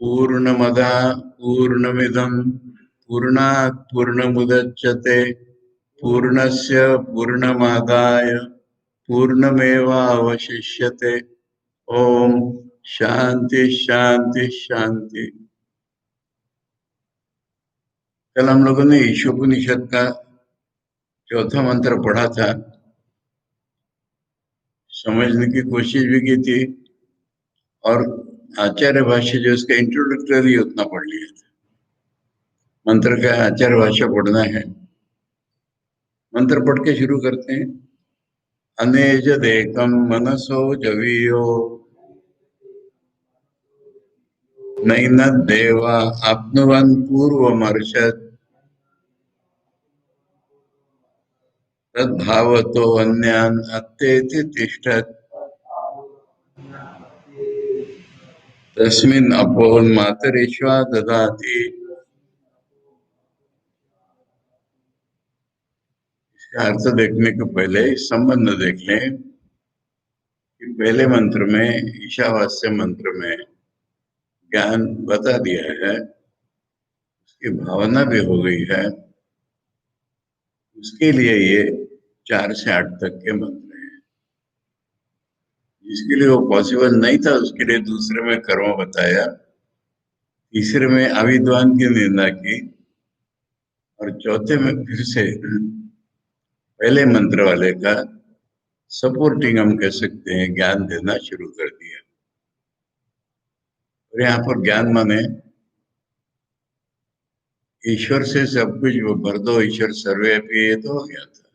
पूर्णमदा पूर्णमिदं पूर्णात् पूर्णमुदच्यते पूर्णस्य पूर्णमादाय पूर्णमेवावशिष्यते। ओम शांति शांति शांति। कल हम लोगों ने ईशोपनिषद का चौथा मंत्र पढ़ा था, समझने की कोशिश भी की थी और आचार्य भाष्य जो इसका इंट्रोडक्टरी उतना पढ़ लिया था। मंत्र का आचार्य भाष्य पढ़ना है। मंत्र पढ़ के शुरू करते हैं। अनेज देकम मनसो जवीयो नैन देवा आप्नुवन् पूर्वमर्षत् तद्भावतो अन्यान् अत्तेति तिष्ठत् तस्मिन् अपोन्मातरिश्वा ददाति। इसका अर्थ देखने के पहले संबंध देख लें कि पहले मंत्र में, ईशावास्य मंत्र में ज्ञान बता दिया है, उसकी भावना भी हो गई है। उसके लिए ये 4 से 8 तक के मंत्र हैं। जिसके लिए वो पॉसिबल नहीं था उसके लिए दूसरे में कर्म बताया, तीसरे में अविद्वान की निंदा की और चौथे में फिर से पहले मंत्र वाले का सपोर्टिंग, हम कह सकते हैं, ज्ञान देना शुरू कर दिया। और यहाँ पर ज्ञान माने ईश्वर से सब कुछ वो भर दो, ईश्वर सर्वव्यापी, ये तो हो गया था।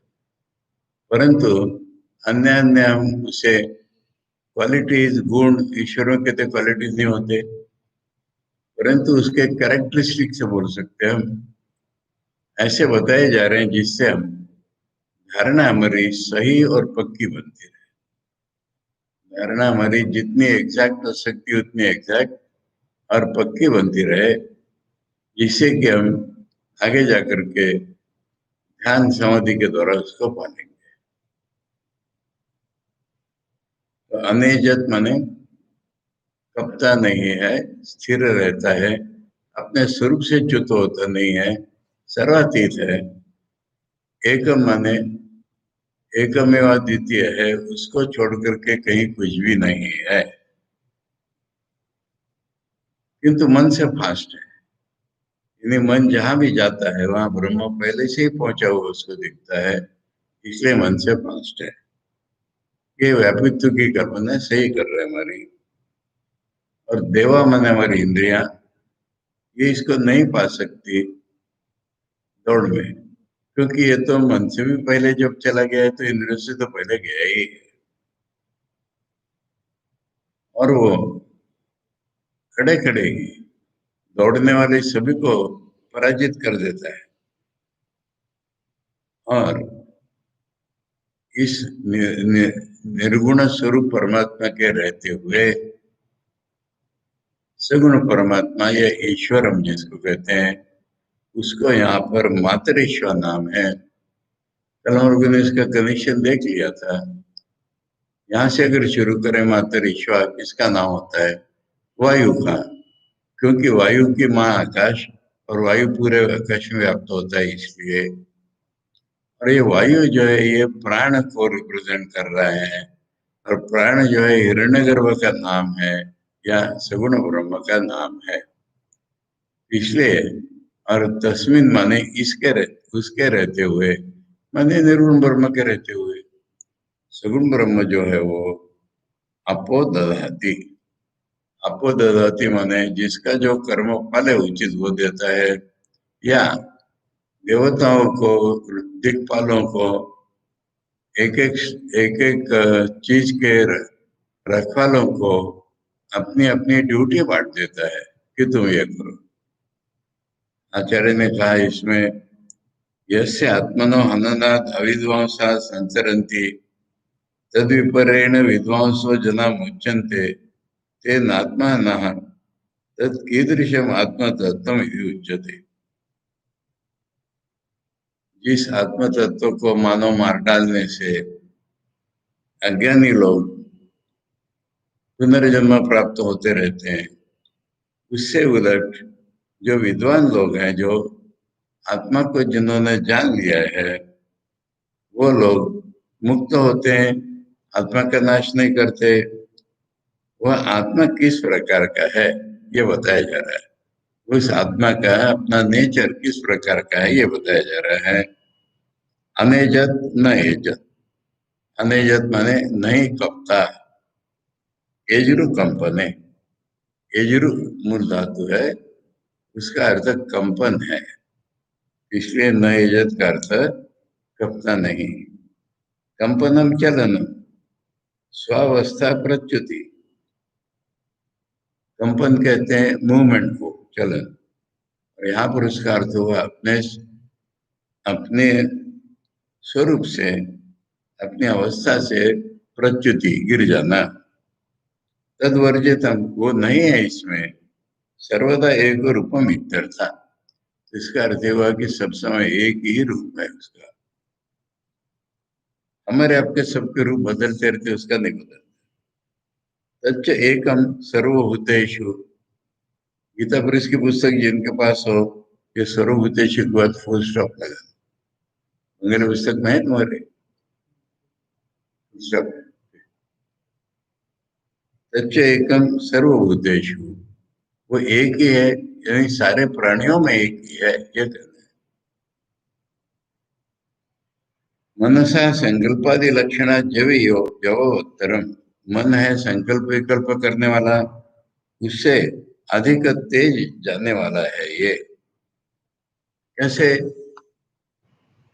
परंतु अन्य अन्य हम उसे क्वालिटीज, गुण, ईश्वरों के तो क्वालिटीज नहीं होते, परंतु उसके कैरेक्टरिस्टिक से बोल सकते हैं हम, ऐसे बताए जा रहे हैं जिससे हम धारणा हमारी सही और पक्की बनती रहे। धारणा हमारी जितनी एग्जैक्ट हो सकती उतनी एग्जैक्ट और पक्की बनती रहे, जिससे कि हम आगे जाकर के ध्यान समाधि के द्वारा उसको पालेंगे। तो अनेजत माने कपता नहीं है, स्थिर रहता है, अपने स्वरूप से च्युत होता नहीं है, सर्वातीत है। एकम माने एकमेवा द्वितीय है, उसको छोड़ करके कहीं कुछ भी नहीं है, किंतु मन से फास्ट है। यानी मन जहां भी जाता है वहां ब्रह्म पहले से ही पहुंचा हुआ उसको दिखता है, इसलिए मन से फास्ट है। ये व्यापित्व की कल्पना सही कर रहे हमारी। और देवा मन हमारी इंद्रिया, ये इसको नहीं पा सकती दौड़ में, क्योंकि ये तो मन से भी पहले जब चला गया है तो इंद्रियों से तो पहले गया ही है। और वो खड़े खड़े ही दौड़ने वाले सभी को पराजित कर देता है। और इस निर्गुण स्वरूप परमात्मा के रहते हुए सगुण परमात्मा या ईश्वर हम जिसको कहते हैं, उसको यहाँ पर मातरेश्वर नाम है। कल हम लोगों ने इसका कनेक्शन देख लिया था। यहाँ से अगर शुरू करें, मातरेश्वर किसका नाम होता है? वायु का, क्योंकि वायु की माँ आकाश और वायु पूरे आकाश में व्याप्त होता है, इसलिए। और ये वायु जो है ये प्राण को रिप्रेजेंट कर रहा है, और प्राण जो है हिरण्यगर्भ का नाम है या सगुण ब्रह्म का नाम है, इसलिए। और तस्मिन माने इसके उसके रहते हुए, माने निर्गुण ब्रह्म के रहते हुए। सगुण ब्रह्म जो है वो अपो दधाति, अपो दधाति माने जिसका जो कर्म फल है उचित वो देता है, या देवताओं को, दिक्पालों को एक एक चीज के रखवालों को अपनी अपनी ड्यूटी बांट देता है कि तुम ये करो। आचार्य ने कहा इसमें, यस्य आत्मनो हननात् अविद्वांसा संचरन्ति तद्विपरेण विद्वांसो जना मुच्यन्ते तेनात्मानः तत् कीदृशम् आत्मतत्त्वम् इति उच्यते। जिस आत्म तत्व को मानव मार डालने से अज्ञानी लोग पुनर्जन्म प्राप्त होते रहते हैं, उससे उलट जो विद्वान लोग हैं, जो आत्मा को जिन्होंने जान लिया है, वो लोग मुक्त होते हैं, आत्मा का नाश नहीं करते। वह आत्मा किस प्रकार का है ये बताया जा रहा है। उस आत्मा का अपना नेचर किस प्रकार का है ये बताया जा रहा है। अनेजत न एजत। अनेजत माने नहीं कपता। एजरु कंपने। एजरु मूल धातु है, उसका अर्थ कंपन है, इसलिए न एजत का अर्थ कपता नहीं। कंपनम चलनम। स्वावस्था प्रच्युति। कंपन कहते हैं मूवमेंट को, चलन। और यहाँ पर उसका अर्थ हुआ अपने अपने स्वरूप से, अपनी अवस्था से प्रच्युति, गिर जाना। तद्वर्जितम, वो नहीं है इसमें। सर्वदा एक रूपम इत्यर्था। इसका अर्थ हुआ कि सब समय एक ही रूप है उसका। हमारे आपके सबके रूप बदलते रहते, उसका नहीं बदलता। तच्च एकम सर्वभूतेषु। गीता प्रेस की पुस्तक जिनके पास हो, ये सर्वभूतेषु के बाद फुल स्टॉप लगा। मंगल पुस्तक में है तुम्हारे सब। तच्च एकम सर्वभूतेषु, वो एक ही है, यानी सारे प्राणियों में एक ही है, ये कहना है। मनसा संकल्पादि लक्षण जवियो जवोत्तरम। मन है संकल्प विकल्प करने वाला, उससे अधिक तेज जाने वाला है ये। कैसे?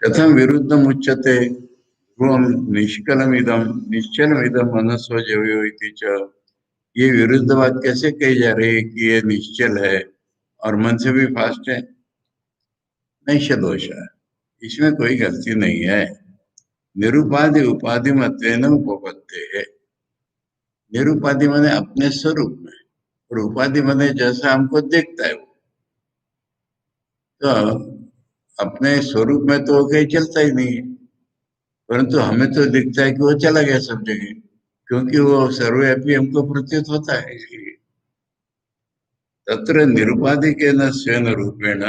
कथम विरुद्धम उच्यते ध्रुवम निष्कलमिदम निश्चलमिदम मनस्व जवयो इति च। ये विरुद्ध बात कैसे कही जा रही है कि ये निश्चल है और मन से भी फास्ट है? नहीं दोष है, इसमें कोई गलती नहीं है। निरुपाधि उपाधि मत्वेन उपपत्ते है। निरुपाधि माने अपने स्वरूप में, और उपाधि माने जैसा हमको दिखता है वो। तो अपने स्वरूप में तो कहीं चलता ही नहीं है, परंतु हमें तो दिखता है कि वो चला गया सब जगह, क्योंकि वो सर्वव्यापी हमको प्रतीत होता है। इसलिए तत्र निरुपाधिक न स्वयं रूपेण,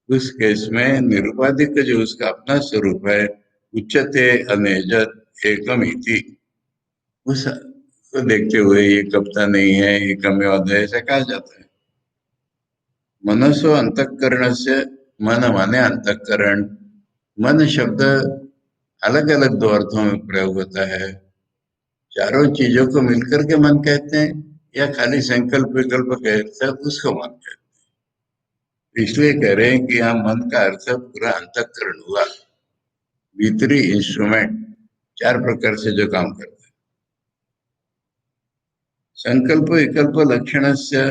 उस केस में निरुपाधिक जो उसका अपना स्वरूप है, उच्चते अनेजत एकम इति, उस को देखते हुए ये कपता नहीं है, ये कम्यवाद है, ऐसा कहा जाता है। मनसो अंतःकरण से, मन माने अंतःकरण। मन शब्द अलग अलग दो अर्थों में प्रयोग होता है। चारों चीजों को मिलकर के मन कहते हैं, या खाली संकल्प विकल्प कहते हैं उसको मन कहते हैं। इसलिए कह रहे हैं कि यहाँ मन का अर्थ पूरा अंतःकरण हुआ, भीतरी इंस्ट्रूमेंट, चार प्रकार से जो काम करता है। संकल्प विकल्प लक्षण से,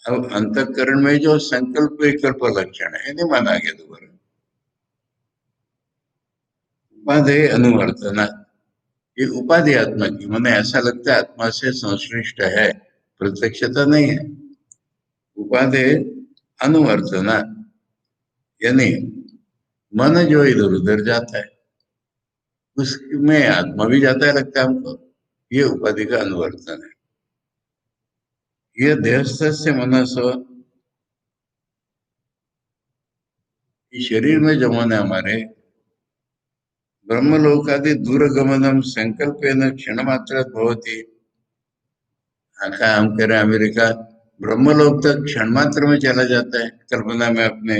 अब अंतःकरण में जो संकल्प विकल्प लक्षण है, नहीं माना गया दोबारा। उपाधि अनुवर्तना, ये उपाधि आत्मा की, मैंने ऐसा लगता है आत्मा से संश्लिष्ट है, प्रत्यक्षता नहीं है। उपाधि अनुवर्तना, यानी मन जो इधर उधर जाता है, उसमें आत्मा भी जाता है लगता है हमको, ये उपाधि का अनुवर्तन है। ये देहस्थ से मनसो, शरीर में जो मन है हमारे, ब्रह्मलोकादि दूरगमनम संकल्पेन क्षण मात्र भवति। आका हम कह रहे हैं अमेरिका, ब्रह्मलोक तक क्षण मात्र में चला जाता है कल्पना में अपने।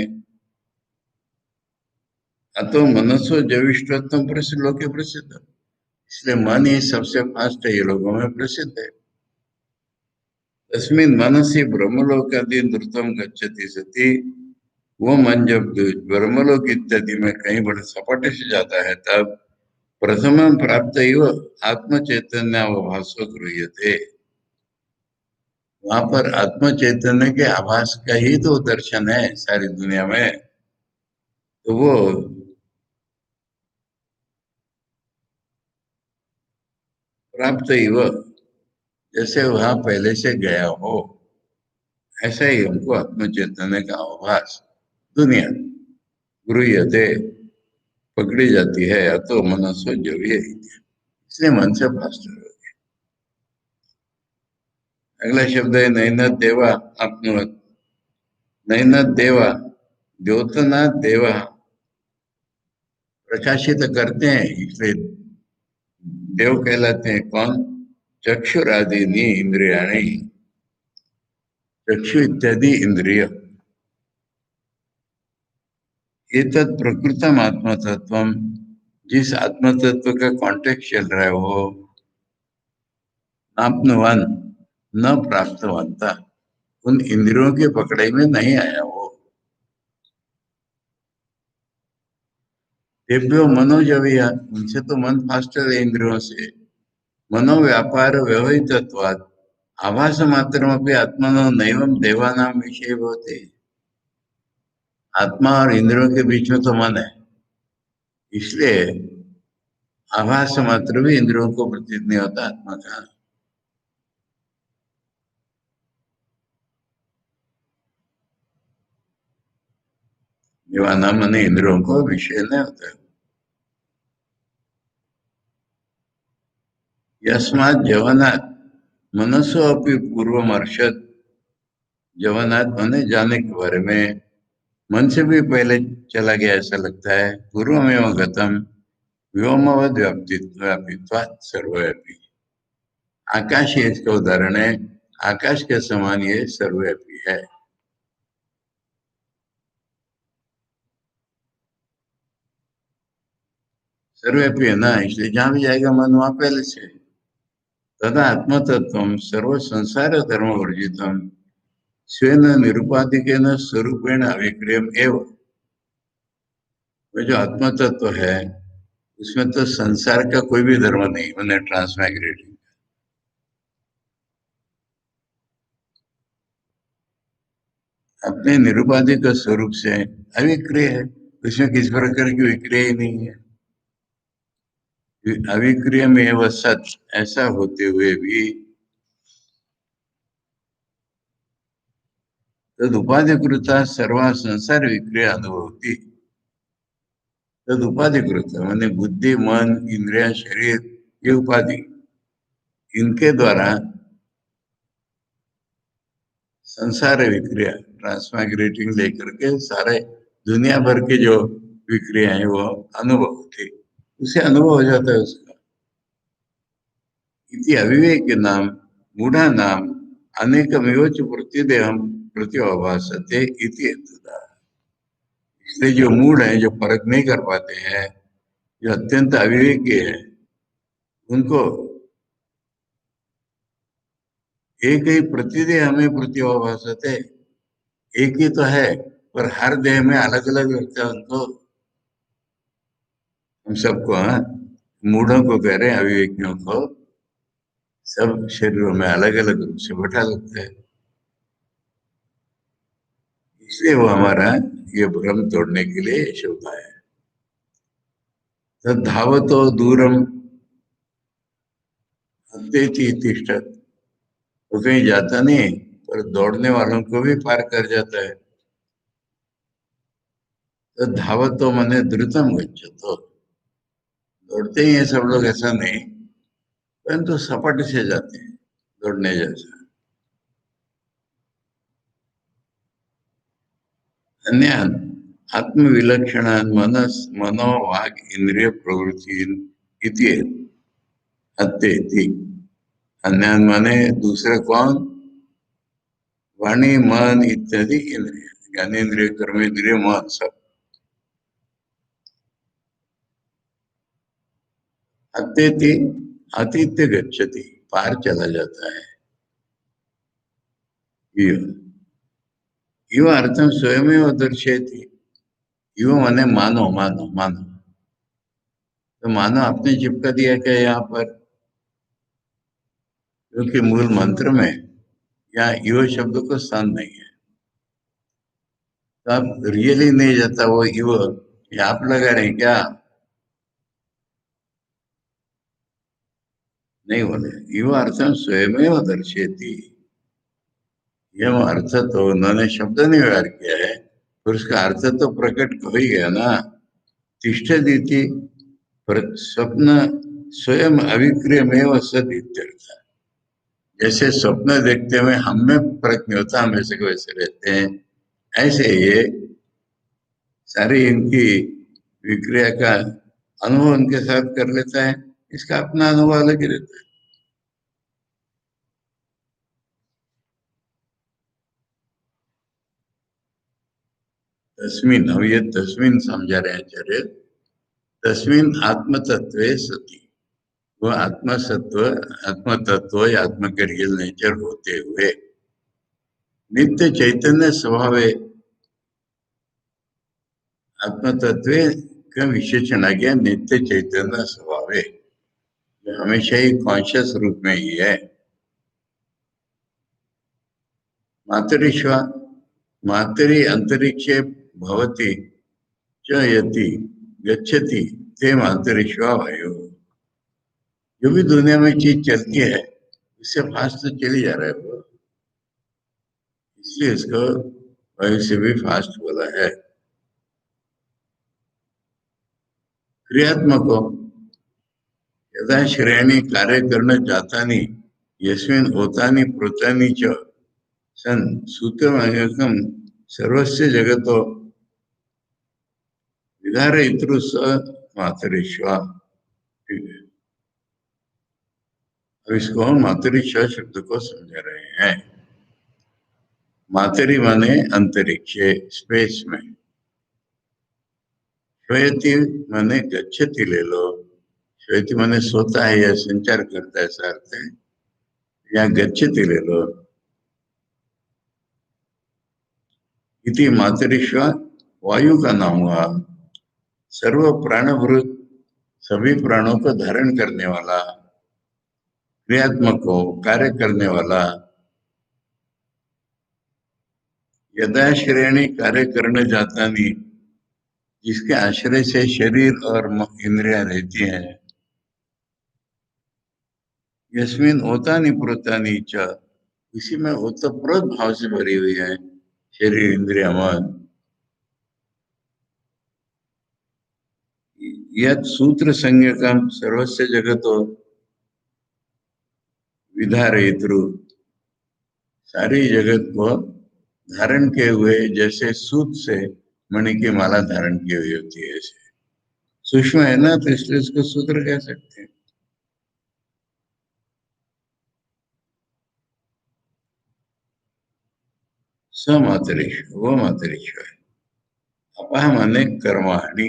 अतो मनसो जविष्ठत्व प्रसिद्ध लोके प्रसिद्ध, इसलिए मन ही सबसे फास्ट है, ये लोगों में प्रसिद्ध है। तस्मिन् मनसि ब्रह्मलोकादि द्रुतम गच्छति सति, वो मन जब ब्रह्मलोक इत्यादि में कहीं बड़े सपाटे से जाता है, तब प्रथम प्राप्त आत्म चैतन्याभासो गृह्यते। वहां पर आत्म चैतन्य के आभास का ही तो दर्शन है सारी दुनिया में। तो वो प्राप्त जैसे वहां पहले से गया हो, ऐसा ही हमको आत्म चैतन्य का आभास दुनिया गृह्यते, पकड़ी जाती है। या तो मनसो जो भी है, इसलिए मन से भाषण। अगला शब्द है नैनत देवा आपनुवत। नैनत देवा, द्योतनाथ देवा, प्रकाशित करते हैं इसलिए देव कहलाते हैं। कौन? चक्षुरादीनि इंद्रियाणि, चक्षु इत्यादि इंद्रिय। एतत् प्रकृतम आत्म तत्वम, जिस आत्म तत्व का कॉन्टेक्स्ट चल रहा है वो नाप्नुवन, न प्राप्तवंता, उन इंद्रियों के पकड़े में नहीं आया वो। तेभ्यो मनोजविया, उनसे तो मन फास्टर है इंद्रियों से। मनोव्यापार व्यवहितत्वात् आभास मात्रमपि आत्मनो नैवं देवानां विषये भवति। आत्मा और इंद्रियों के बीच में तो मन है, इसलिए आभास मात्र भी इंद्रियों को प्रतीत नहीं होता आत्मा का। देवानां माने इंद्रियों को विषय नहीं होता। यस्मात् जवनात् मनसो अपि पूर्वमर्षत्, जवनात् माने जाने के बारे में, मन से भी पहले चला गया ऐसा लगता है। पूर्वमेव गतम व्योमवद व्यापित्वात् सर्वव्यापी, आकाश ही इसका उदाहरण है। आकाश के समान ये सर्वव्यापी है। सर्वव्यापी है ना, इसलिए जहां भी जाएगा मन वहां पहले से। तदा आत्मतत्व सर्व संसार धर्म वर्जितम स्वेन निरुपाधिकेन स्वरूपेण अविक्रियम एव। वो जो आत्म तत्व है उसमें तो संसार का कोई भी धर्म नहीं, उन्हें ट्रांसमाइग्रेटिंग अपने निरुपाधिक स्वरूप से अविक्रिय है। उसमें किसी प्रकार की विक्रिया ही नहीं है। अविक्रिय में वह सत, ऐसा होते हुए भी तद उपाधिकृता सर्वा संसार विक्रिया अनुभवती। तद उपाधिकृत माने बुद्धि, मन, इंद्रिया, शरीर, ये उपाधि, इनके द्वारा संसार विक्रिया ट्रांसमाइग्रेटिंग लेकर के सारे दुनिया भर के जो विक्रिया है वो अनुभव होती, उसे अनुभव हो जाता है उसका। इति अविवेक नाम मूढ़ा नाम अनेकमेव च प्रतिदेहम प्रत्याभासते इति हेतुतः। इसलिए जो मूढ़ है, जो फर्क नहीं कर पाते हैं, जो अत्यंत अविवेकी है, उनको एक ही प्रतिदेह हमें प्रत्याभासते, एक ही तो है पर हर देह में अलग अलग लगता है उनको। हम सबको, हाँ, मूढ़ों को कह रहे हैं, अविवेकियों को, सब शरीरों में अलग अलग रूप से बैठा लगता है। इसलिए वो हमारा ये भ्रम तोड़ने के लिए शब्द है। तद धावतो दूरम अत्यति तिष्ठत, वो कहीं जाता नहीं पर दौड़ने वालों को भी पार कर जाता है। तो धावतो माने द्रुतम गच्छतो, दौड़ते ही हैं सब लोग ऐसा नहीं, परंतु सपट से जाते हैं दौड़ने जैसा। अन्य आत्मविलक्षण मनस मनो वाग इंद्रिय प्रवृत्ति इति अत्येति। अन्य माने दूसरे कौन? वाणी, मन इत्यादि इंद्रिय, ज्ञानेन्द्रिय, कर्मेंद्रिय, मन सब। अत्येति अतीत्य गच्छति, पार चला जाता है। इव इव अर्थम स्वयमेव दर्शयति। इव माने मानो, मानो, मानो। तो मानो आपने चिपका दिया क्या यहाँ पर? क्योंकि मूल मंत्र में यहाँ इव शब्द को स्थान नहीं है, तो आप रियली नहीं जाता वो इव, ये आप लगा रहे हैं क्या? नहीं बोले। इव अर्थम स्वयमेव दर्शयति, यह अर्थ तो उन्होंने शब्द नहीं व्यवहार किया है, पर उसका अर्थ तो प्रकट हो ही गया ना। तिष्ठति स्वप्न स्वयं अविक्रियमेव सद इत्यर्थ। जैसे स्वप्न देखते हुए हम में फर्क नहीं होता, हम ऐसे को वैसे रहते हैं, ऐसे ये सारी इनकी विक्रिया का अनुभव उनके साथ कर लेता है, इसका अपना अनुभव अलग ही रहता है। तस्मिन, अब ये तस्मिन समझा रहे हैं आचार्य, तस्मिन आत्म तत्व सती, वो आत्म सत्व, आत्म तत्व या आत्मा के रियल नेचर होते हुए नित्य चैतन्य स्वभाव, आत्म तत्व का विशेषण आ गया नित्य चैतन्य स्वभाव, जो हमेशा ही कॉन्शियस रूप में ही है। मातरिश्व, मातरि अंतरिक्षे भवति च यति गच्छति ते मातरिश्व वायु, जो भी दुनिया में चीज चलती है उससे फास्ट तो चली जा रहा है वो, इसलिए इसको वायु से भी फास्ट बोला है। क्रियात्मक हो, यदा श्रेणी कार्य करना जाता नहीं, यस्मिन होतानि प्रोतानि च सन सूत्रमयकम सर्वस्य जगतो विधारयितृ स मातरिश्व। ठीक है, अब इसको हम मातरिश्व शब्द को समझा रहे हैं। मातरी माने अंतरिक्ष, स्पेस में, श्वेति माने गच्छति ले लो, श्वेति माने सोता है या संचार करता है, ऐसा अर्थ है, या गच्छति ले लो। इति मातरिश्व वायु का नाम हुआ, सर्व प्राणभूत, सभी प्राणों को धारण करने वाला, क्रियात्मक को कार्य करने वाला, यदा श्रेणी कार्य करने जाता नहीं, जिसके आश्रय से शरीर और इंद्रियां रहती हैं, यस्मिन ओतानि प्रोतानि च, इसी में ओतप्रोत भाव से भरी हुई है शरीर इंद्रिया मन, यद सूत्र संज्ञकम सर्वस्य जगतो विधारयितृ, सारी जगत को धारण किए हुए, जैसे सूत से मणि की माला धारण की हुई होती है, ऐसे सूक्ष्म है ना, तो इसलिए इसको सूत्र कह सकते हैं। स मातरिश्व, वो मातरिश्व है। अपह माने कर्माणि,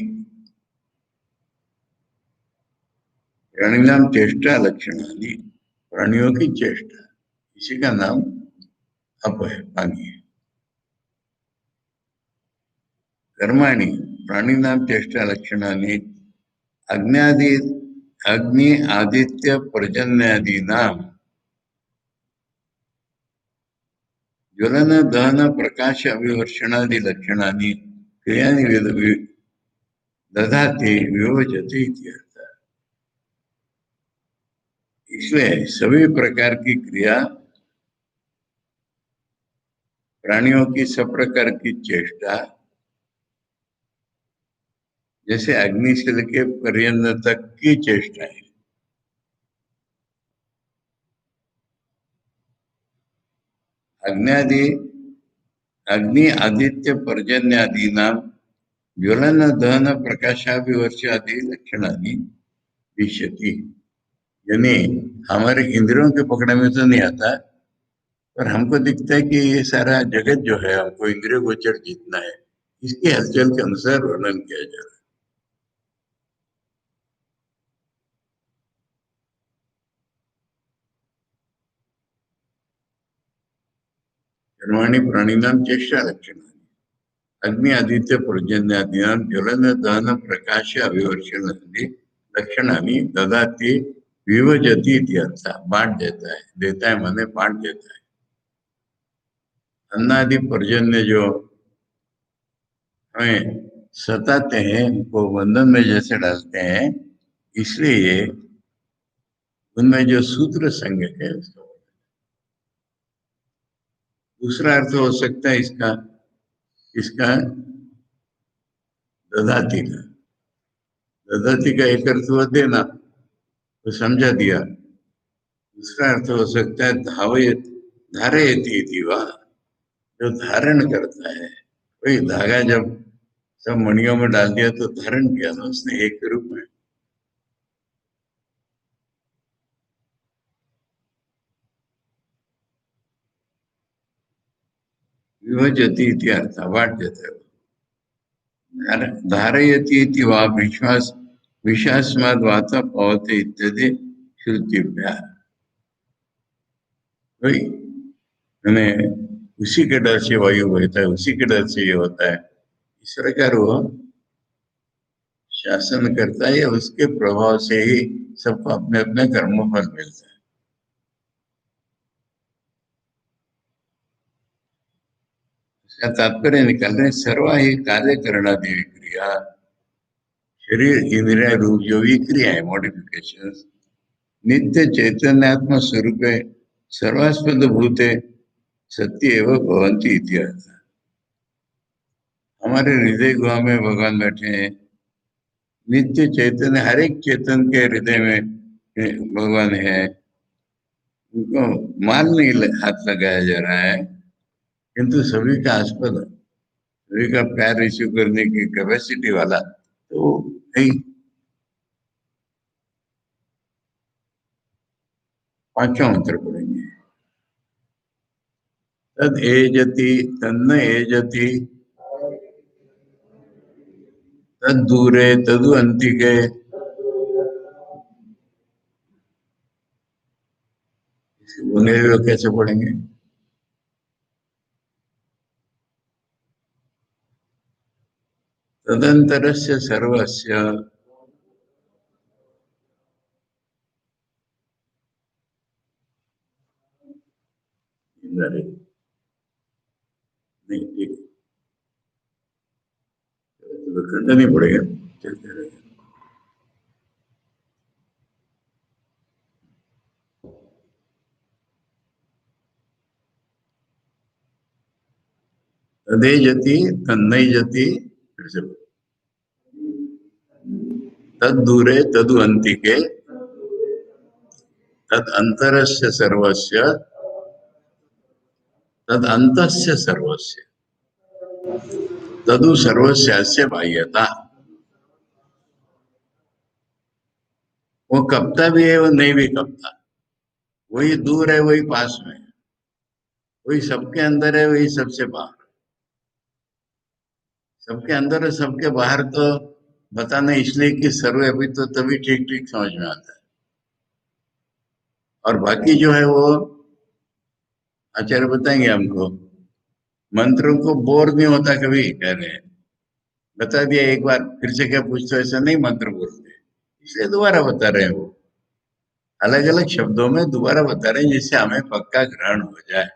प्राणिनाम चेष्टा लक्षणानि, प्राणियों की चेष्टा, इसी का नाम अप है, पानी है। कर्माणि प्राणिनाम चेष्टा लक्षणानि अग्नि अग्नि आदित्य पर्जन्यादि नाम ज्वलन दहन प्रकाश अभिवर्षणादि लक्षणानि क्रियानि दधाति विभजति इत्यर्थ। इसलिए सभी प्रकार की क्रिया, प्राणियों की सब प्रकार की चेष्टा, जैसे अग्नि से लेके पर्यंत तक की चेष्टा है, अग्नि अग्नि आदित्य पर्जन्यादि नाम ज्वलन दहन प्रकाशाभिवर्ष आदि लक्षणानि विशति, यानी हमारे इंद्रियों के पकड़ में तो नहीं आता, पर हमको दिखता है कि ये सारा जगत जो है हमको इंद्रिय गोचर जितना है, इसकी हलचल के अनुसार वर्णन किया जा रहा है। कर्माणि प्राणिनाम चेष्टा लक्षण, अग्नि आदित्य पर्जन्यादीनाम ज्वलन दहन प्रकाश अभिवर्षण लक्षणानि ददाति विभजति इत्यर्थ, बांट देता है, देता है माने बांट देता है। अन्नादि पर्जन्य जो हमें सताते हैं, उनको बंधन में जैसे डालते हैं, इसलिए ये उनमें जो सूत्र संज्ञ है उसको। दूसरा अर्थ हो सकता है इसका, इसका दधाती का, दधाती का एक अर्थ हुआ देना, तो समझा दिया, दूसरा अर्थ हो सकता है धावय धारयति इति वा, जो धारण करता है। वही धागा जब सब मणियों में डाल दिया तो धारण किया ना उसने एक के रूप में। विभजति इति अर्थ बांट देता है। धारयति इति वा विश्वास विश्वास्माद वाता पवते इत्यादि श्रुतिभ्या। वही मैंने उसी के डर से वायु बहता है, उसी के डर से ये होता है। इस प्रकार वो शासन करता है या उसके प्रभाव से ही सबको अपने अपने कर्मों फल मिलता है। इसका तात्पर्य निकल रहे सर्वा ही कार्य करना देवी क्रिया, शरीर इंद्रिय रूप जो भी क्रिया है मॉडिफिकेशन, नित्य चैतन्यात्म स्वरूप सर्वास्पद भूते सत्य एवं भवंती इत्यादि। हमारे हृदय गुहा में भगवान बैठे हैं, नित्य चैतन्य हर एक चेतन के हृदय में भगवान है। उनको माल नहीं हाथ लगाया जा रहा है, किंतु सभी का आस्पद, सभी का प्यार रिसीव करने की कैपेसिटी वाला तो नहीं। पांचवा मंत्र पढ़ेंगे। तद एजति तन्न एजति तद दूरे तदु अंतिके। उन्हें भी कैसे पढ़ेंगे? तदंतरस्य सर्वस्य नहीं, ठीक तो खंड नहीं पड़ेगा, चलते रहेगा। तदे जति तन्नई जति, फिर से तद दूरे तदु अंतिके तद अंतरस्य सर्वस्य तद अंतस्य सर्वस्य तदु सर्वस्य बाह्यता। वो कपता भी है, वो नहीं भी कपता। वही दूर है, वही पास में है। वही सबके अंदर है, वही सबसे बाहर। सबके अंदर और सबके बाहर तो बताना इसलिए कि सर्व अभी तो तभी ठीक ठीक समझ में आता है। और बाकी जो है वो आचार्य बताएंगे हमको। मंत्रों को बोर नहीं होता कभी, कह रहे हैं बता दिया एक बार, फिर से क्या पूछते हो, ऐसा नहीं मंत्र बोलते, इसलिए दोबारा बता रहे हैं। वो अलग अलग शब्दों में दोबारा बता रहे हैं जिससे हमें पक्का ग्रहण हो जाए।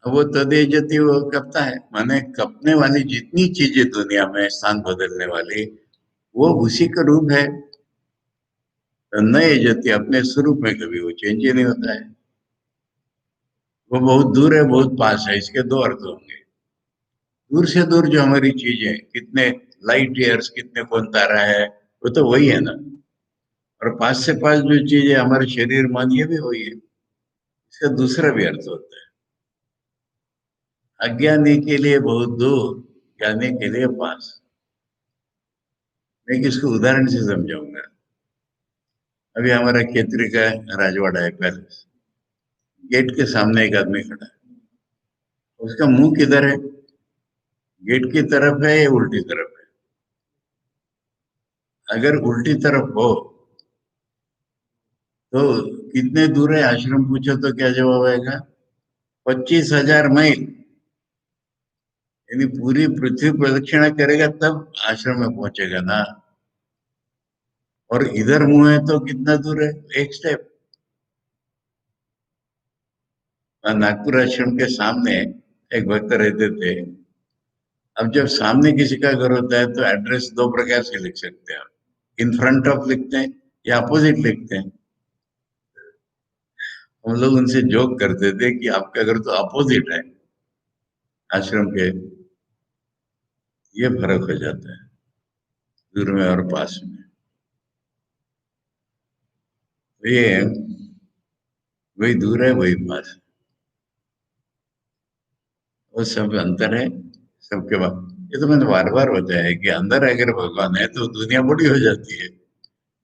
अब वो तदेजति वो कपता है, माने कपने वाली जितनी चीजें दुनिया में स्थान बदलने वाली, वो उसी का रूप है। नए जति अपने स्वरूप में कभी वो चेंज ही नहीं होता है। वो बहुत दूर है, बहुत पास है, इसके दो अर्थ होंगे। दूर से दूर जो हमारी चीजें, कितने लाइट ईयर्स, कितने कौन तारा है, वो तो वही है ना। और पास से पास जो चीजें हमारे शरीर मन, ये भी वही है। इसका दूसरा भी अर्थ होता है, अज्ञानी के लिए बहुत दूर, ज्ञानी के लिए पास। मैं किसको उदाहरण से समझाऊंगा। अभी हमारा खेतरी का राजवाड़ा है पैलेस, गेट के सामने एक आदमी खड़ा है। उसका मुंह किधर है? गेट की तरफ है या उल्टी तरफ है? अगर उल्टी तरफ हो तो कितने दूर है आश्रम, पूछो तो क्या जवाब आएगा? 25,000 मील। यानी पूरी पृथ्वी प्रदक्षिणा करेगा तब आश्रम में पहुंचेगा ना। और इधर मुंह है तो कितना दूर है? एक स्टेप। नागपुर आश्रम के सामने एक भक्त रहते थे। अब जब सामने किसी का घर होता है तो एड्रेस दो प्रकार से लिख सकते हैं आप। इन फ्रंट ऑफ लिखते हैं या अपोजिट लिखते हैं। हम लोग उनसे जोक करते थे कि आपका घर तो अपोजिट है आश्रम के। ये फर्क हो जाता है दूर में और पास में। ये वही दूर है वही पास है। वो सब अंतर है सबके बाद। ये तो मैंने बार बार बताया है कि अंदर अगर भगवान है तो दुनिया बड़ी हो जाती है।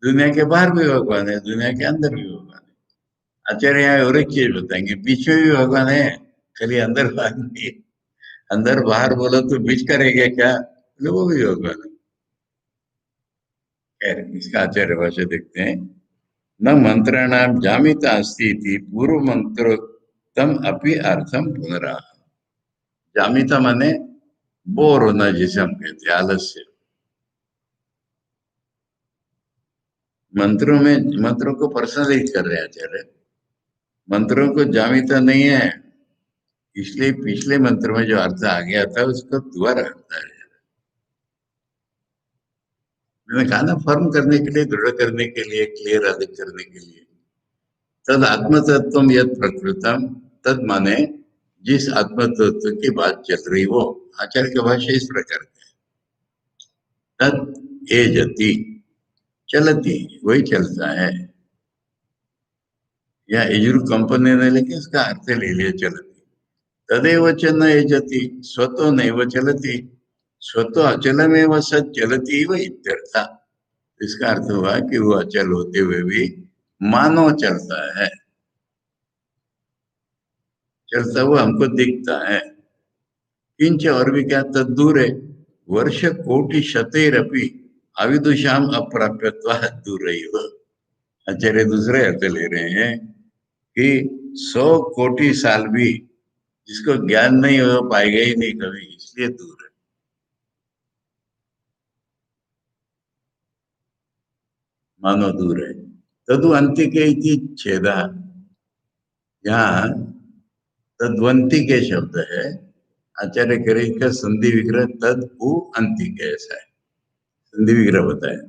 दुनिया के बाहर भी भगवान है, दुनिया के अंदर भी भगवान है। आचार्य यहाँ और एक चीज बताएंगे, बीच में भी भगवान है, खाली अंदर बाहर नहीं है। अंदर बाहर बोलो तो बीच का रह गया क्या, बोले वो भी भगवान है। खैर इसका आचार्य भाषा देखते हैं। न मंत्राणाम जामिता अस्ति इति पूर्व मंत्रोक्तम अपि अर्थम पुनराह। जामिता माने बोर होना, जिसे हम कहते हैं आलस्य। मंत्रों में, मंत्रों को पर्सनलाइज कर रहे हैं आचार्य। मंत्रों को जामिता नहीं है, इसलिए पिछले मंत्र में जो अर्थ आ गया था उसको दोबारा करता है। मैंने कहा ना, फर्म करने के लिए, दृढ़ करने के लिए, क्लियर अधिक करने के लिए। तद आत्म तत्व यद प्रकृतम, तद माने जिस आत्म तत्व की बात चल रही वो। आचार्य की भाषा इस प्रकार की है। तद ए जति, चलती, वही चलता है। या यजुर कंपनी ने लेके इसका अर्थ ले लिया चलती। तदेव च न यजति, स्वतो नैव चलति, स्वतो अचलमेव सत् चलति इव इत्यर्थ। इसका अर्थ हुआ कि वो अचल होते हुए भी मानो चलता है, चलता हुआ हमको दिखता है। किंच, और भी क्या, तदूर है, वर्ष कोटि शतैरपि अविदुषाम अप्राप्यत्वा दूर। आचार्य दूसरे अर्थ ले रहे हैं कि 100 कोटि साल भी जिसको ज्ञान नहीं हो पाएगा ही नहीं कभी, इसलिए दूर है। मानो दूर है। तदु अंतिके इति छेदा, यहाँ तद्वंती के शब्द है। आचार्य करे का संधि विग्रह तद उ अंतिके, ऐसा है संधि विग्रह बताया।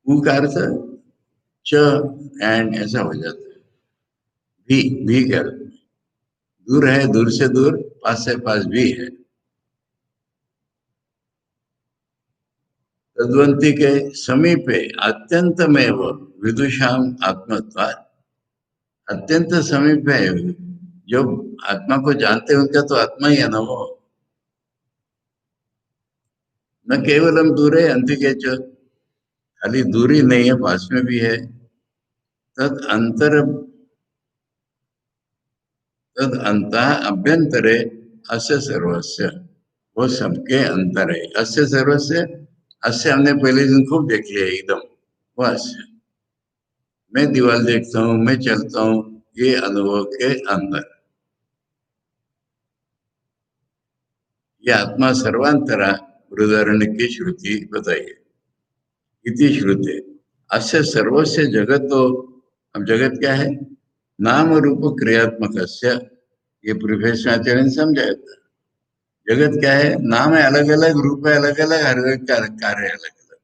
उ का अर्थ च एंड ऐसा हो जाता है। भी कर, दूर है, दूर से दूर, पास से पास भी है। तद्वंती के समीपे अत्यंत में वो विदुषाम आत्मत्वात्, अत्यंत समीप है। जो आत्मा को जानते हैं उनका तो आत्मा ही है ना वो। न केवलम दूर है अंतिके च, खाली दूरी नहीं है, पास में भी है। तद अंतर, तद अंत अभ्यंतरे अस्य सर्वस्य, वो सबके अंतर है। अस्य सर्वस्य, अस्य हमने पहले दिन खूब देख लिया एकदम। वो अस्य, मैं दीवार देखता हूँ, मैं चलता हूँ, ये अनुभव के अंदर। ये आत्मा सर्वांतरा बृहदारण्य की श्रुति बताइए। इति श्रुते अस्य सर्वस्य जगतो, अब जगत क्या है, नाम रूप क्रियात्मक, ये प्रिफेस में आचार्य ने समझाया था। जगत क्या है, नाम है अलग अलग, रूप है अलग अलग, हर एक का कार्य अलग अलग।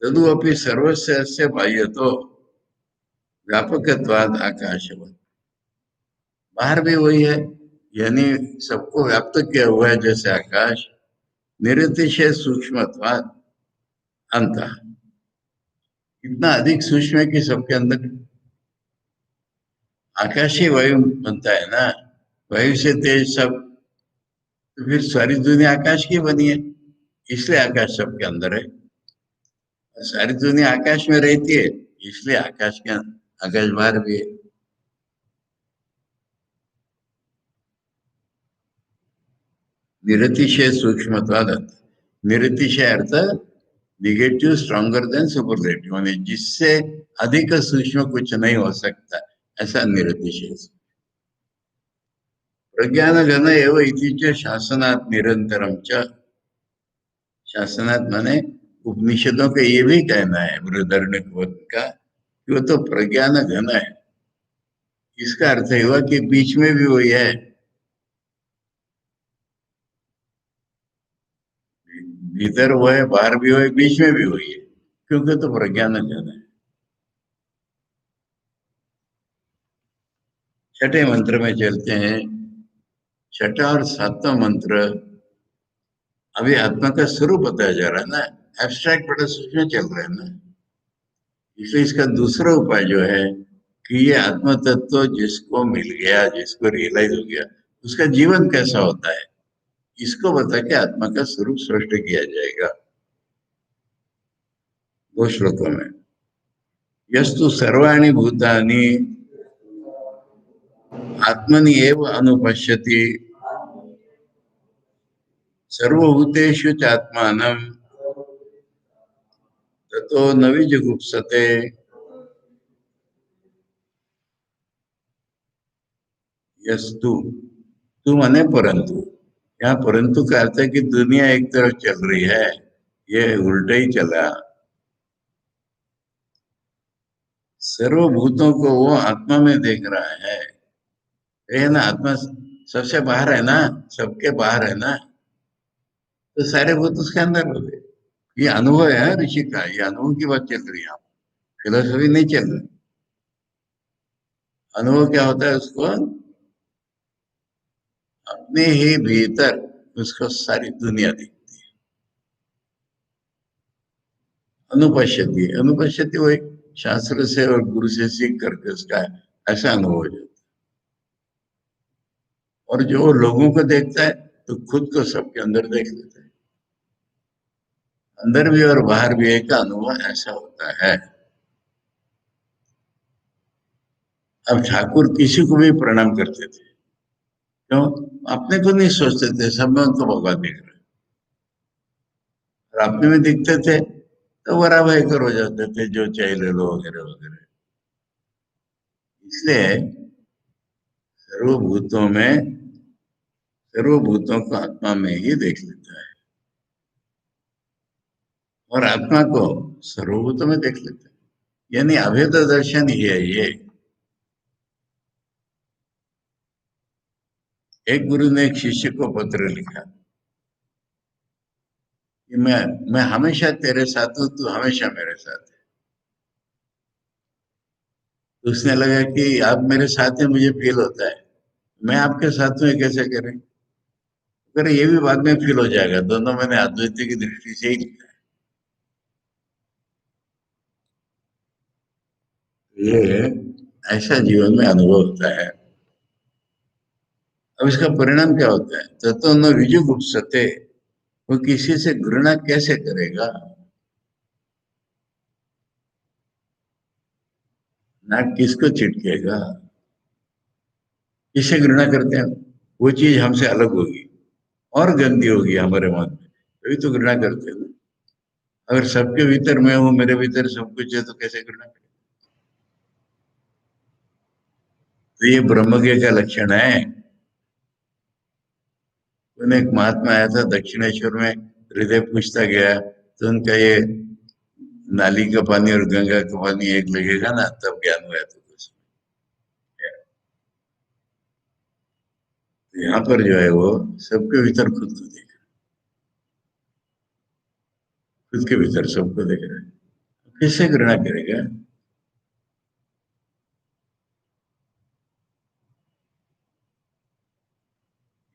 तदु अपनी सर्वस्य अस्य बाह्य तो व्यापकत्वाद आकाशवत, बाहर भी वही है, यानी सबको व्याप्त किया हुआ है जैसे आकाश। निरतिशय सूक्ष्मत्वाद अंत, इतना अधिक सूक्ष्म है कि सबके अंदर। आकाश ही वायु बनता है ना, वायु से तेज सब, तो फिर सारी दुनिया आकाश की बनी है, इसलिए आकाश सबके अंदर है। सारी दुनिया आकाश में रहती है, इसलिए आकाश के आकाश बाहर भी है। निरतिशय सूक्ष्मत्वाद, निरतिशय अर्थ निगेटिव स्ट्रॉन्गर देन सुपरलेटिव, माने जिससे अधिक सूक्ष्म कुछ नहीं हो सकता, ऐसा निरतिशय। प्रज्ञान घन एवं इति च शासनात् निरंतरम च, शासनात् माने उपनिषदों का ये भी कहना है बृहदारण्य का कि वो तो प्रज्ञान घन है। इसका अर्थ हुआ कि बीच में भी वही है, भीतर वो है, बाहर भी वो है, बीच में भी वही है, क्योंकि तो प्रज्ञान घन है। छठे मंत्र में चलते हैं। छठा और सातवां मंत्र अभी आत्मा का स्वरूप बताया जा रहा है ना, एब्स्ट्रैक्ट बड़ा सूक्ष्म चल रहा है ना। इसलिए इसका दूसरा उपाय जो है कि ये आत्म तत्व जिसको मिल गया, जिसको रियलाइज हो गया, उसका जीवन कैसा होता है, इसको बता के आत्मा का स्वरूप स्पष्ट किया जाएगा 2 श्लोकों में। यस्तु सर्वाणि भूतानि आत्मनि एव अनुपश्यति सर्वभूतेषु चात्मानं ततो न विजुगुप्सते। यस्तु, तू माने परंतु। यहाँ परंतु का अर्थ है कि दुनिया एक तरफ चल रही है, ये उल्टा ही चला। सर्वभूतों को वो आत्मा में देख रहा है। ये है ना, आत्मा सबसे बाहर है ना, सबके बाहर है ना, तो सारे भूत उसके अंदर हो गए। ये अनुभव है ऋषि का, ये अनुभव की बात चल रही है, फिलोसफी नहीं चल रही। अनुभव क्या होता है, उसको अपने ही भीतर उसको सारी दुनिया दिखती है। अनुपश्यति, अनुपश्यति वो एक शास्त्र से और गुरु से सीख करके उसका ऐसा अनुभव हो जाता है। और जो लोगों को देखता है तो खुद को सबके अंदर देख लेता है। अंदर भी और बाहर भी एक अनुभव ऐसा होता है। अब ठाकुर किसी को भी प्रणाम करते थे, क्यों? अपने को नहीं सोचते थे, सब में उनको भगवान दिख रहा है। और अपने में दिखते थे तो बड़ा भयंकर हो जाते थे, जो चाहे ले लो वगैरह वगैरह। इसलिए सर्वभूतों में, सर्वभूतों को आत्मा में ही देख लेता है, और आत्मा को सर्वभूतों में देख लेता है। यानी अभेद दर्शन ही है ये। एक गुरु ने एक शिष्य को पत्र लिखा कि मैं हमेशा तेरे साथ हूं, तू हमेशा मेरे साथ है। तो उसने लगा कि आप मेरे साथ हैं, मुझे फील होता है, मैं आपके साथ हूँ, ये कैसे करें? अगर ये भी बाद में फील हो जाएगा, दोनों मैंने अद्वैत की दृष्टि से ही लिखा है। ये ऐसा जीवन में अनुभव होता है। अब इसका परिणाम क्या होता है? तत्व न विजु गुप्सते, वो किसी से घृणा कैसे करेगा, ना किसको चिटकेगा। किससे घृणा करते हैं? वो चीज हमसे अलग होगी और गंदी होगी हमारे मन में, तभी तो घृणा करते हैं। अगर सबके भीतर मैं हूं, मेरे भीतर सब कुछ है, तो कैसे घृणा करें? तो ये ब्रह्मज्ञ का लक्षण है। उन्हें एक महात्मा आया था दक्षिणेश्वर में, हृदय पूछता गया, तो उनका ये नाली का पानी और गंगा का पानी एक लगेगा ना, तब ज्ञान हुआ तो कुछ। तो यहाँ पर जो है वो सबके भीतर खुद को देख, खुद के भीतर सबको देख रहा है, किससे घृणा करेगा?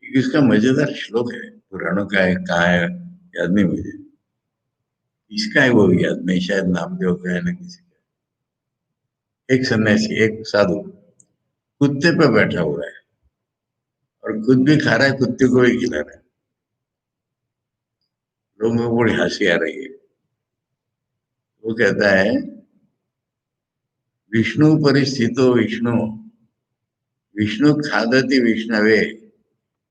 इसका मजेदार श्लोक है, पुराणों का है, कहाँ है याद नहीं मुझे, इसका है वो याद नहीं, शायद नामदेव का है ना किसी का। एक सन्यासी, एक साधु कुत्ते पे बैठा हुआ है और खुद भी खा रहा है, कुत्ते को भी खिला रहा है। लोगों को बड़ी हंसी आ रही है। वो कहता है, विष्णु परिस्थितो विष्णु, विष्णु खादति विष्णवे,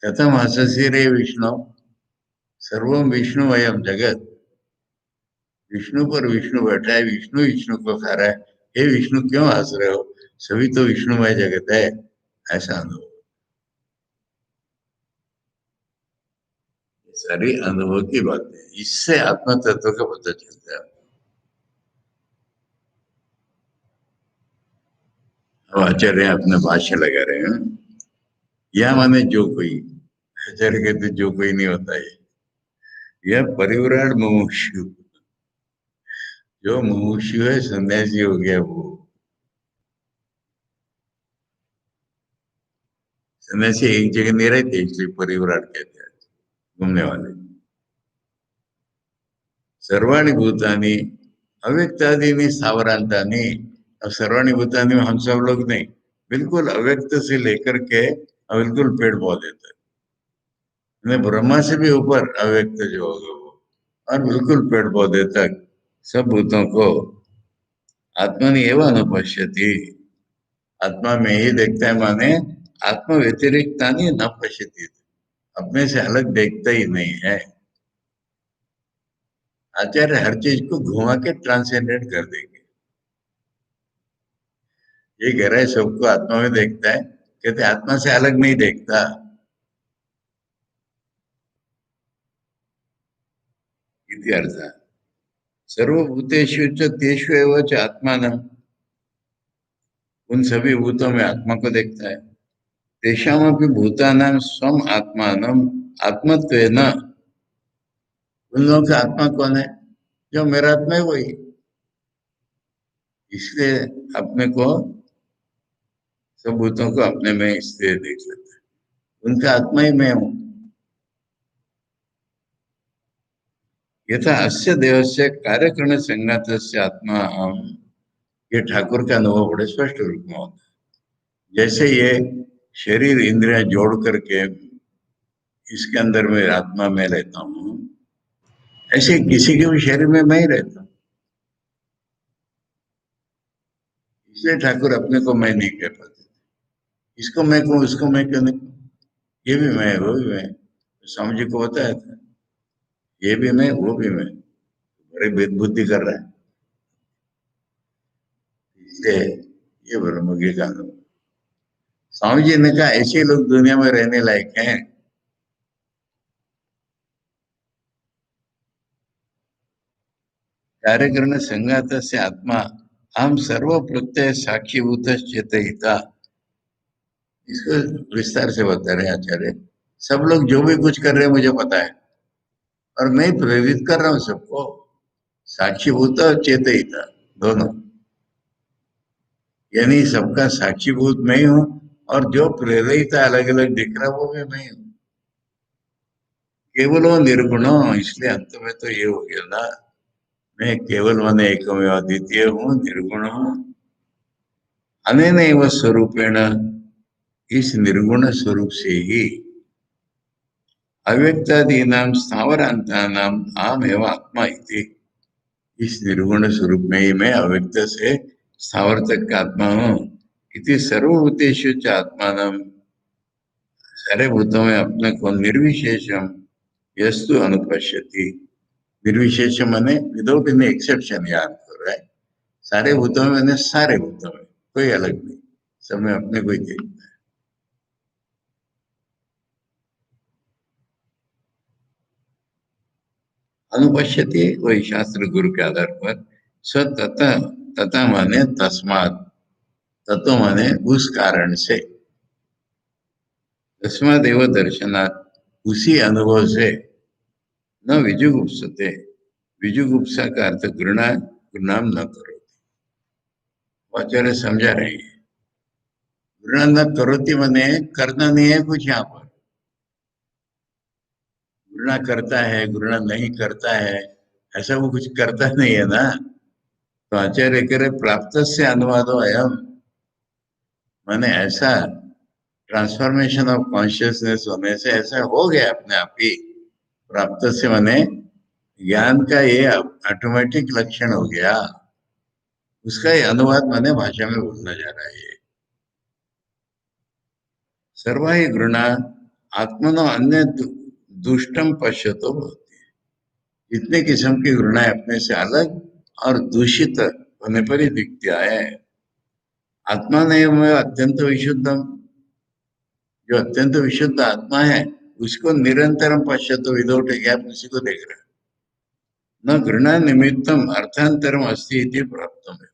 कथम हंससी रे विष्णु, सर्वम विष्णु वयम जगत। विष्णु पर विष्णु बैठा है, विष्णु विष्णु को खा रहा है, हे विष्णु क्यों हंस रहे हो, सभी तो विष्णुमय जगत है। ऐसा अनुभव, ये सारी अनुभव की बात है, इससे आत्म तत्व का पता चलता है। अब आचार्य अपने भाष्य लगा रहे हैं, यह माने जो कोई, आचार्य कहते जो कोई नहीं होता है, यह परिवराण मुमुक्षु, जो मुमुक्षु है, सन्यासी हो गया वो। सन्यासी एक जगह नहीं रहते, इसलिए परिवराण कहते हैं, घूमने वाले। सर्वाणी भूतानी अव्यक्तादि स्थावरांतानी। अब सर्वाणी भूतानी में हम सब लोग नहीं, बिल्कुल अव्यक्त से लेकर के बिल्कुल पेड़ पौधे तक, ब्रह्मा से भी ऊपर अव्यक्त जो होगा वो, और बिल्कुल पेड़ पौधे तक सब भूतों को आत्मनि एवं अनुपश्यति, आत्मा में ही देखता है, माने आत्मा व्यतिरिक्ता नहीं न पश्यति, अपने से अलग देखता ही नहीं है। आचार्य हर चीज को घुमा के ट्रांसेंडेंट कर देंगे। ये कह रहा है सबको आत्मा में देखता है, कहते आत्मा से अलग नहीं देखता। इति अर्थ सर्वभूतेषु च तेषु एव च आत्मानं, उन सभी भूतों में आत्मा को देखता है। तेषामपि भूतानां स्वम आत्मानं आत्मत्वेन, उन लोगों का आत्मा कौन है? जो मेरा आत्मा है वही। इसलिए अपने को, सब भूतों को अपने में इसलिए देख लेते हैं, उनका आत्मा ही मैं हूं। यथा अस्य देवस्य कार्यकरण संघातस्य आत्मा अहम, ये ठाकुर का अनुभव बड़े स्पष्ट रूप में होता है। जैसे ये शरीर इंद्रियां जोड़ करके इसके अंदर में आत्मा में रहता हूँ, ऐसे किसी के भी शरीर में मैं ही रहता हूँ। इसलिए ठाकुर अपने को मैं नहीं कह पाते, इसको मैं कहूँ उसको मैं क्यों नहीं कहूँ, ये भी मैं वो भी मैं। स्वामी जी को बताया था, ये भी मैं वो भी मैं, बड़ी भेद बुद्धि कर रहा है। इसलिए ये ब्रह्मज्ञ का अनुभव। स्वामी जी ने कहा ऐसे लोग दुनिया में रहने लायक हैं। कार्यकरण संघात से आत्मा हम सर्व प्रत्यय साक्षीभूत चेतयिता, इसको विस्तार से बता रहे हैं आचार्य। सब लोग जो भी कुछ कर रहे हैं मुझे पता है, और मैं प्रेरित कर रहा हूँ सबको। साक्षीभूत और चेतयिता दोनों, यानी सबका साक्षीभूत मैं ही हूँ, और जो प्रेरित अलग अलग दिख रहा है वो भी मैं हूँ। केवल वो निर्गुण, इसलिए अंत में तो ये हो गया ना, मैं केवल माने एकमेव अद्वितीय हूँ, निर्गुण हूँ। अनेनैव स्वरूपेण, इस निर्गुण स्वरूप से ही अव्यक्तादीनां स्थावरांतानां आम एवं आत्मा इति, इस निर्गुण स्वरूप में ही मैं अव्यक्त से स्थावर तक का आत्मा हूँ। इति सर्वभूतेषु च आत्मानं, सारे भूतों में अपने को निर्विशेषम यस्तु अनुपश्यति, निर्विशेष माने विदाउट एनी एक्सेप्शन, याद कर रहा है। सारे भूतों में मैंने सारे भूतों में कोई अलग नहीं, सब में अपने को ही देखता है। अनुपश्यति वही शास्त्र गुरु के आधार पर, स तथा, तथा माने तस्मात, तत्व माने उस कारण से, तस्माद एव दर्शनात्, उसी अनुभव से, न विजुगुप्सते, विजुगुप्सा का अर्थ घृणा, घृणाम न करो। आचार्य समझा रहे हैं, घृणा न करोति माने करना नहीं है कुछ, यहाँ पर घृणा करता है घृणा नहीं करता है, ऐसा वो कुछ करता नहीं है ना। तो आचार्य कह रहे प्राप्त से अनुवादो अयम, माने ऐसा ट्रांसफॉर्मेशन ऑफ कॉन्शियसनेस होने से ऐसा हो गया अपने आप ही। प्राप्त से माने ज्ञान का ये ऑटोमेटिक लक्षण हो गया, उसका ये अनुवाद माने भाषा में बोलना जा रहा है। ये सर्वा ही घृणा आत्मनो अन्य दुष्टम पश्यतो होती है, जितने किस्म की घृणा अपने से अलग और दूषित होने पर ही दिखती है। आत्मा नहीं में अत्यंत विशुद्धम, जो अत्यंत विशुद्ध आत्मा है उसको निरंतरम पश्यतो विदाउट गैप, उसी को देख रहा है। न घृणा निमित्तम अर्थांतरम अस्ति इति प्राप्तम है,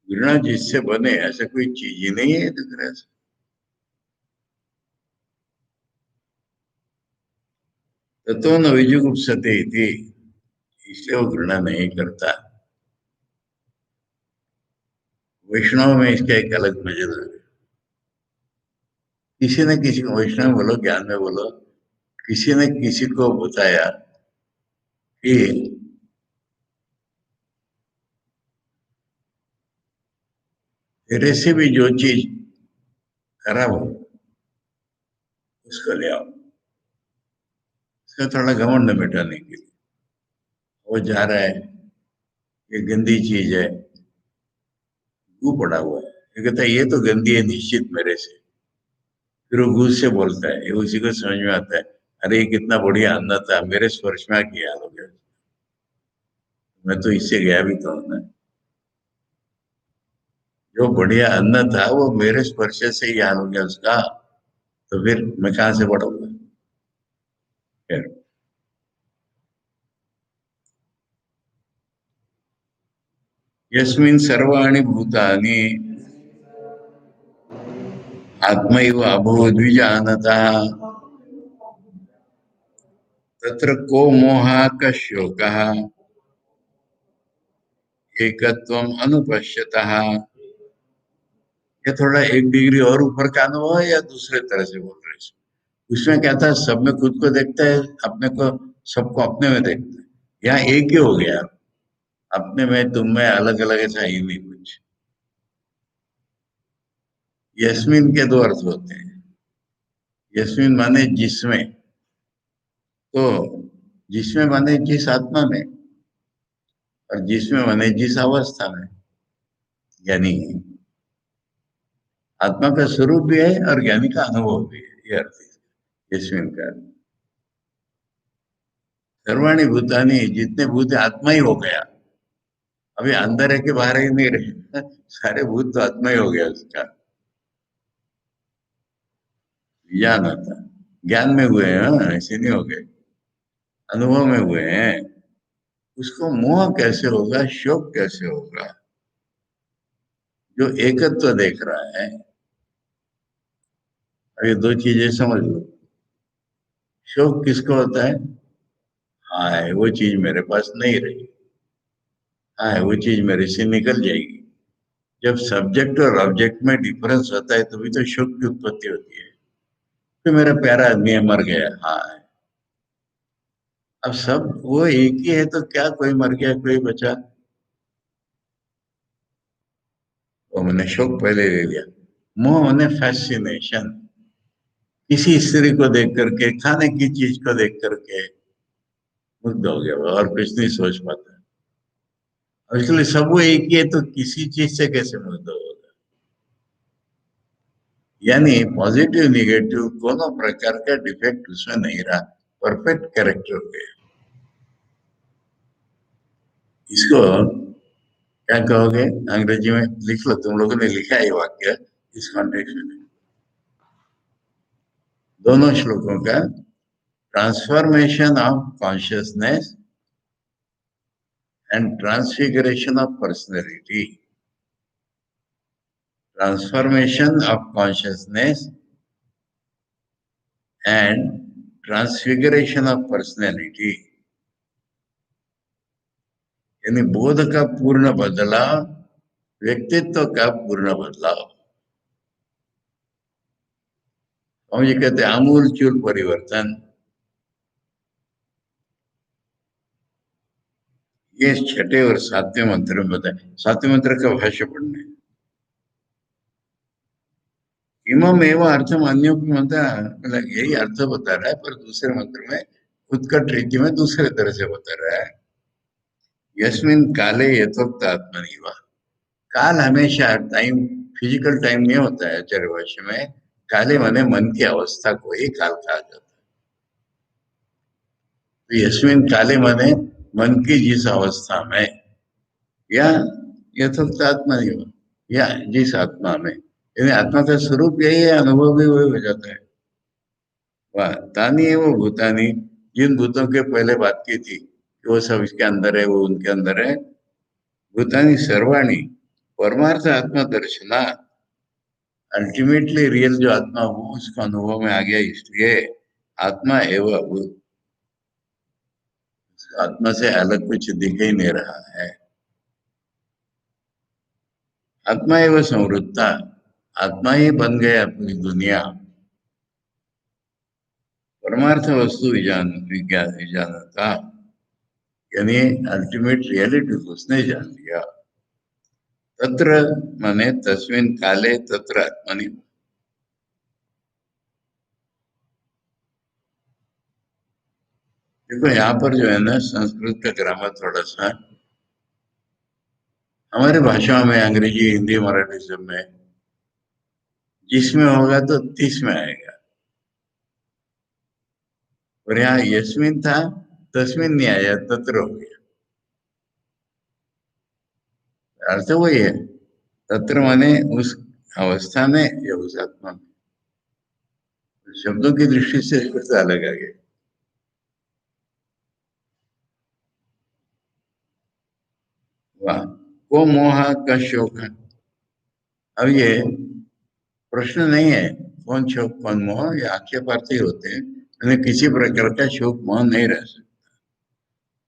घृणा जिससे बने ऐसा कोई चीज ही नहीं है दिख रहा है। तत्व न विजुगुप्सते इति, इसलिए वो घृणा नहीं करता। वैष्णव में इसका एक अलग नजर है। किसी ने किसी को, वैष्णव में बोलो ज्ञान में बोलो, किसी ने किसी को बताया कि तेरे से भी जो चीज खराब हो उसको ले आओ, उसका थोड़ा घमंड मिटाने के लिए। वो जा रहा है, ये गंदी चीज है, गू पड़ा हुआ है, ये कहता है ये तो गंदी है निश्चित मेरे से। फिर वो गू से बोलता है, ये उसी को समझ में आता है, अरे ये कितना बढ़िया अन्न था, मेरे स्पर्श में किया हो गया, मैं तो इससे गया भी तो हूं ना। जो बढ़िया अन्न था वो मेरे स्पर्श से ही हाल हो गया उसका, तो फिर मैं कहाँ से बढ़ूंगा। खैर, यस्मिन् सर्वाणि भूतानि आत्मैव अभूद्विजानतः तत्र को मोहः कः शोकः एकत्वम् अनुपश्यतः। ये थोड़ा एक डिग्री और ऊपर का अनुभव है या दूसरे तरह से बोल रहे हैं? उसमें क्या था, सब में खुद को देखता है, अपने को, सबको अपने में देखता है। यहाँ एक ही हो गया, अपने में तुम में अलग अलग ऐसा ही नहीं कुछ। यस्मिन के दो अर्थ होते हैं। यस्मिन माने जिसमें, तो जिसमें माने जिस आत्मा में, और जिसमें माने जिस अवस्था में। यानी आत्मा का स्वरूप भी है और ज्ञानी का अनुभव भी है, ये अर्थ है यस्मिन का। सर्वाणी भूतानी, जितने भूत है, आत्मा ही हो गया। अभी अंदर है कि बाहर ही नहीं रहे, सारे भूत तो आत्मा ही हो गया उसका। ज्ञान आता, ज्ञान में हुए हैं, हाँ, ऐसे नहीं हो गए, अनुभव में हुए हैं। उसको मोह कैसे होगा, शोक कैसे होगा? जो एकत्व देख रहा है। अब ये दो चीजें समझ लो। शोक किसको होता है? हाँ, वो चीज मेरे पास नहीं रही, हाँ वो चीज मेरे से निकल जाएगी। जब सब्जेक्ट और ऑब्जेक्ट में डिफरेंस होता है तभी तो शोक की उत्पत्ति होती है। तो मेरा प्यारा आदमी है, मर गया, हाँ। अब सब वो एक ही है तो क्या, कोई मर गया कोई बचा, वो मैंने शोक पहले ले लिया। मोह मैंने फैसिनेशन, किसी स्त्री को देख करके, खाने की चीज को देख करके मुग्ध हो गया वो, और कुछ नहीं सोच पाता। और इसलिए सब वो एक ही है तो किसी चीज से कैसे मुग्ध होगा? यानी पॉजिटिव निगेटिव दोनों प्रकार का डिफेक्ट उसमें नहीं रहा, परफेक्ट कैरेक्टर हो गया। इसको क्या कहोगे? अंग्रेजी में लिख लो, तुम लोगों ने लिखा है ये वाक्य इस कॉन्टेक्स्ट में, दोनों श्लोकों का। Transformation of consciousness and transfiguration of personality. Transformation of consciousness and transfiguration of personality, यानी बोध का पूर्ण बदलाव, व्यक्तित्व का पूर्ण बदलाव। हम ये कहते हैं आमूल चूल परिवर्तन। ये छठे और सातवें मंत्र में बताए, सातवें मंत्र का भाष्य पढ़ने। इमम एवं अर्थम अन्यों की मतलब यही अर्थ बता रहा है, पर दूसरे मंत्र में उत्कट रीति में दूसरे तरह से बता रहा है। यस्मिन काले यथोक्त आत्मनिवा। काल हमेशा टाइम, फिजिकल टाइम नहीं होता है आचार्य भाष्य में। काले माने मन की अवस्था को ही काल कहा जाता है। तो यस्मिन काले माने मन की जिस अवस्था में, या यथोक्त आत्मनिवा, या जिस आत्मा में, यानी आत्मा का स्वरूप यही है, अनुभव भी वही हो जाता है। वाह, तानी है वो भूतानी, जिन भूतों के पहले बात की थी कि वो सब इसके अंदर है, वो उनके अंदर है। भूतानी सर्वाणी परमार्थ आत्मा दर्शना, अल्टीमेटली रियल जो आत्मा हो उसको अनुभव में आ गया, इसलिए आत्मा एवं भूत, आत्मा से अलग कुछ दिख ही नहीं रहा है। आत्मा एवं संवृत्ता, आत्मा ही बन गया अपनी दुनिया। परमार्थ वस्तु विज्ञान विजानता, यानी अल्टीमेट रियलिटी को उसने जान लिया। तत्र माने तस्मिन् काले तत्र आत्मनि। देखो यहाँ पर जो है ना संस्कृत का ग्रामर थोड़ा सा हमारे भाषाओं में अंग्रेजी हिंदी मराठी सब में जिसमें होगा तो तीस में आएगा, और यहाँ यस्मिन था तस्मिन नहीं आया, तत्र हो गया। अर्थ वही है, तत्र माने उस अवस्था में या उस आत्मा में। शब्दों की दृष्टि से अर्थ अलग आ गया। वाह। को मोह का शोक है। अब ये प्रश्न नहीं है कौन शोक कौन मोह, ये आक्षेपार्थी होते हैं, यानी किसी प्रकार का शोक मोह नहीं रह सकता।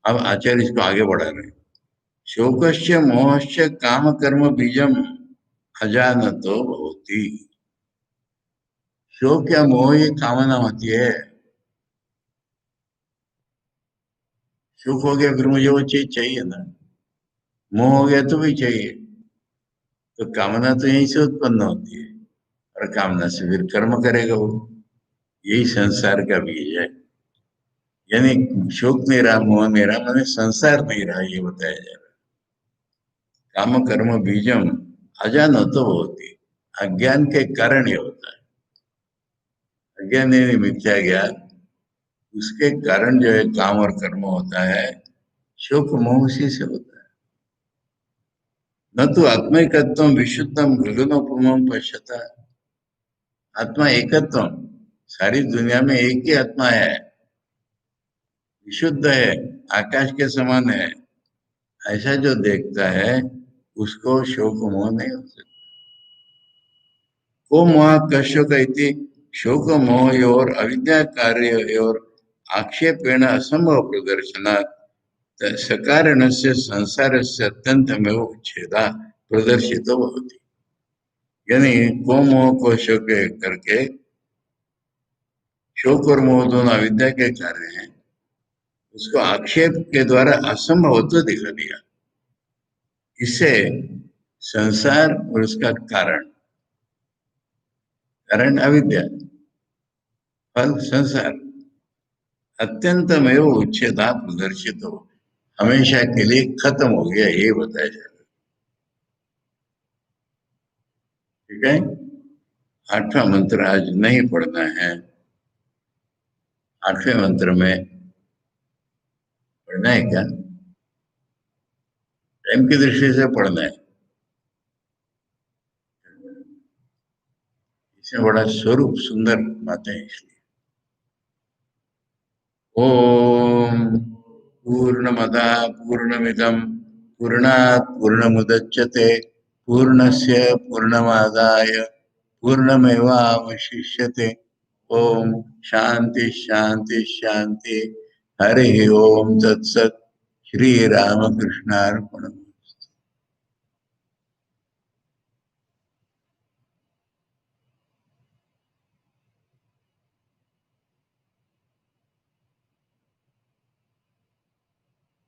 अब आचार्य इसको आगे बढ़ा रहे हैं। शोकस्य मोहस्य काम कर्म बीजम अजानतो होती। शोक या मोह ये कामना होती है। सुख हो गया फिर मुझे वो चीज चाहिए ना, मोह हो गया तो भी चाहिए। तो कामना तो यहीं से उत्पन्न होती है, और कामना से फिर कर्म करेगा वो। यही संसार का बीज है। यानी शोक नहीं रहा, मोह नहीं रहा, मैंने संसार नहीं रहा, ये बताया जा रहा है। काम कर्म बीजम अजान तो होती, अज्ञान के कारण ये होता है। अज्ञान यानी मिथ्या ज्ञान, उसके कारण जो है काम और कर्म होता है। शोक मोह उसी से होता है। न तो आत्मिकत्व विशुद्धम गगनोपम पश्यता। आत्मा एकत्व, सारी दुनिया में एक ही आत्मा है, विशुद्ध है, आकाश के समान है, ऐसा जो देखता है उसको शोक मोह नहीं हो सकता। को मोह कश्य कहती, शोक मोह और अविद्या कार्य और आक्षेपेण असंभव प्रदर्शनात् सकारण से संसार से अत्यंतमेव उच्छेदा प्रदर्शित होती। यानी को मोह को शोक करके, शोक और मोह दोनों अविद्या के कार्य हैं, उसको आक्षेप के द्वारा असंभव तो दिखा दिया। इससे संसार और उसका कारण, कारण अविद्या, फल संसार, अत्यंतमेव उच्छेदा प्रदर्शित हो, हमेशा के लिए खत्म हो गया, ये बताया जा रहा है। ठीक है। आठवां मंत्र आज नहीं पढ़ना है। आठवें मंत्र में पढ़ना है क्या? टाइम की दृष्टि से पढ़ना है। इसमें बड़ा स्वरूप सुंदर बातें हैं इसलिए। ओम पूर्णमदा पूर्णमिदम पूर्णात् पूर्णमुदच्यते पूर्णस्य पूर्णमादाय पूर्णमेवावशिष्यते। ओम शांति शांति शांति। हरि ओम तत्सत। श्री रामकृष्णार्पणम्।